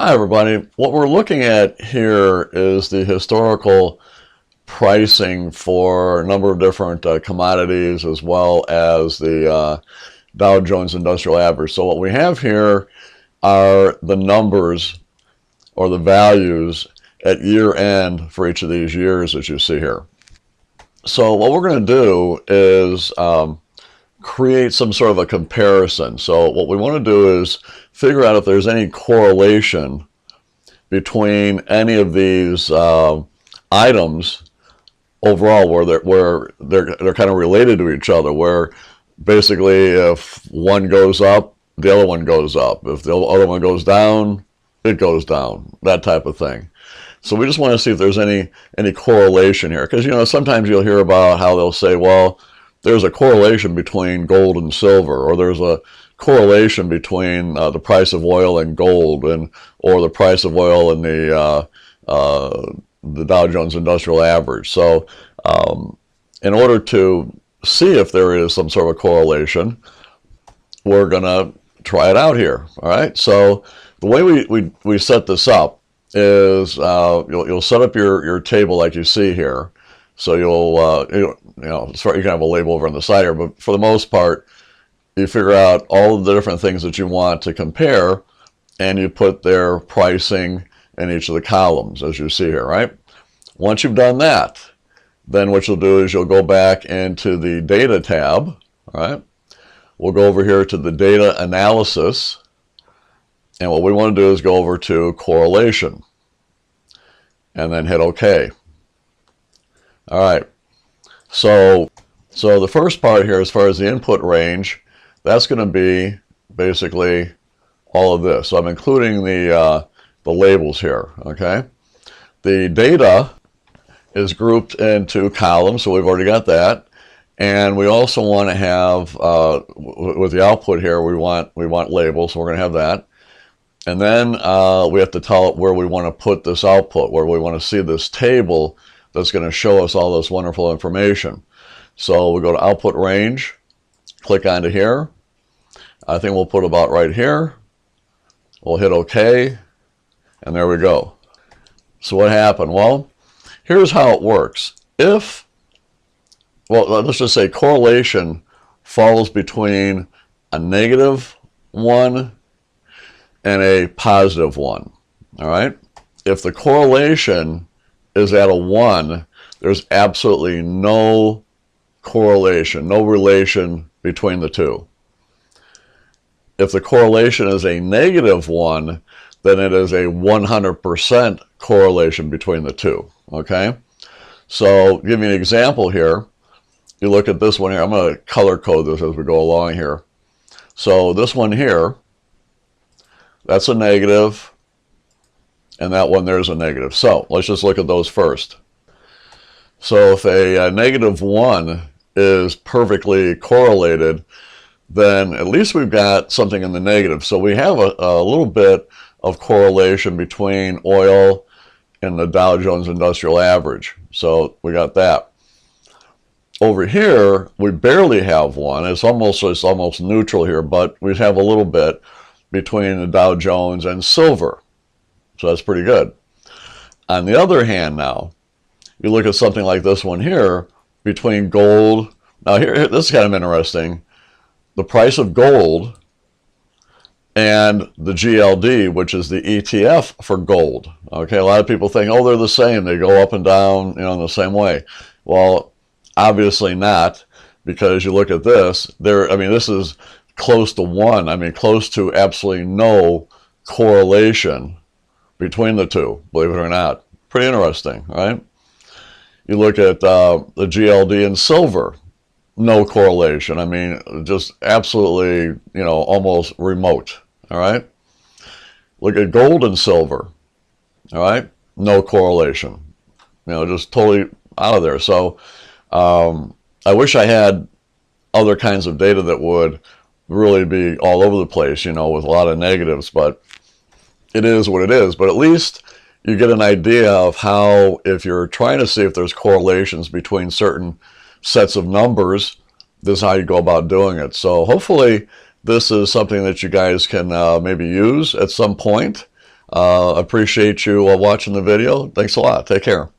Hi everybody. What we're looking at here is the historical pricing for a number of different commodities as well as the Dow Jones Industrial Average. So what we have here are the numbers or the values at year end for each of these years that you see here. So what we're going to do is create some sort of a comparison. So what we want to do is figure out if there's any correlation between any of these items overall where they're kind of related to each other, where basically if one goes up, the other one goes up. If the other one goes down, it goes down, that type of thing. So we just want to see if there's any correlation here, because sometimes you'll hear about how they'll say, well, there's a correlation between gold and silver, or there's a correlation between the price of oil and gold, or the price of oil and the Dow Jones Industrial Average. So in order to see if there is some sort of a correlation, we're going to try it out here. All right. So the way we set this up is you'll set up your table like you see here. So you can have a label over on the side here, but for the most part, you figure out all of the different things that you want to compare, and you put their pricing in each of the columns, as you see here, right? Once you've done that, then what you'll do is you'll go back into the Data tab, all right? We'll go over here to the Data Analysis, and what we want to do is go over to Correlation, and then hit OK. All right, so the first part here, as far as the input range, that's going to be basically all of this. So I'm including the labels here, okay? The data is grouped into columns, so we've already got that. And we also want to have, with the output here, we want labels, so we're going to have that. And then we have to tell it where we want to put this output, where we want to see this table that's going to show us all this wonderful information. So we go to output range, click onto here. I think we'll put about right here. We'll hit OK, and there we go. So what happened? Well, here's how it works. Let's just say correlation falls between a -1 and a +1, all right? If the correlation is at a 1, there's absolutely no correlation, no relation between the two. If the correlation is a -1, then it is a 100% correlation between the two, okay? So give you an example here. You look at this one here. I'm going to color code this as we go along here. So this one here, that's a negative, and that one there's a negative. So let's just look at those first. So if a -1 is perfectly correlated, then at least we've got something in the negative. So we have a little bit of correlation between oil and the Dow Jones Industrial Average. So we got that. Over here, we barely have one. It's almost neutral here, but we have a little bit between the Dow Jones and silver. So that's pretty good. On the other hand now, you look at something like this one here, between gold. Now here, this is kind of interesting. The price of gold and the GLD, which is the ETF for gold. Okay, a lot of people think, oh, they're the same. They go up and down, in the same way. Well, obviously not, because you look at this. This is close to 1. Close to absolutely no correlation between the two, believe it or not. Pretty interesting, right? You look at the GLD and silver, no correlation. Just absolutely, almost remote, all right? Look at gold and silver, all right? No correlation, just totally out of there. So I wish I had other kinds of data that would really be all over the place, with a lot of negatives, but it is what it is. But at least you get an idea of how, if you're trying to see if there's correlations between certain sets of numbers, this is how you go about doing it. So hopefully this is something that you guys can maybe use at some point. Appreciate you watching the video. Thanks a lot. Take care.